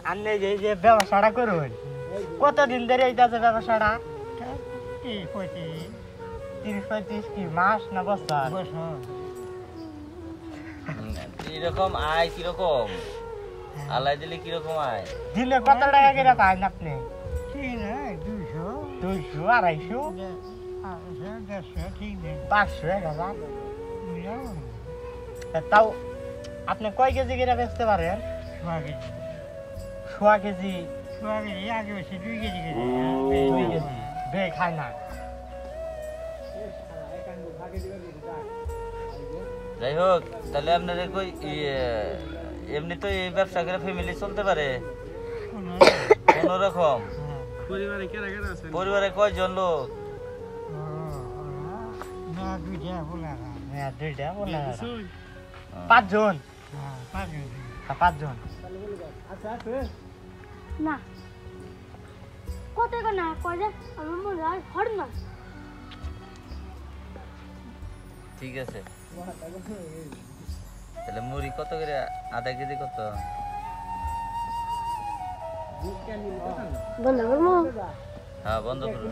আপনি যে ব্যবসাটা করুন কতদিন ধরে এইটাছে ব্যবসাটা? কি কইছি 30-35 কি মাস না বছর? বছর কিরকম আয় কিরকম আলাই দিলে কিরকম আয়? দিনে কত টাকা করে পান আপনি? ঠিক না 200 200, 250, 150 ঠিক নেই 500, 1000? তাও আপনি কয় কেজি করে বেচতে পারেন? সোয়া কেজি আগে বেশি 2 কেজি করে 2 কেজি বে খায় না। যাই হোক তাহলে আপনাদের কই এমনি তো এই ব্যবসা করে ফ্যামিলি চলতে পারে কোনো রকম? পরিবারে কয়জন লোক? না দুইটা বলা হ্যাঁ, 2টা বলে 5 জন। 5 জন। না কত না কয় আমার মনে হয় হর না ঠিক আছে তাহলে মুড়ি কত করে? আধা কেজি কত? বন্ধ করবো হ্যাঁ বন্ধ করুন।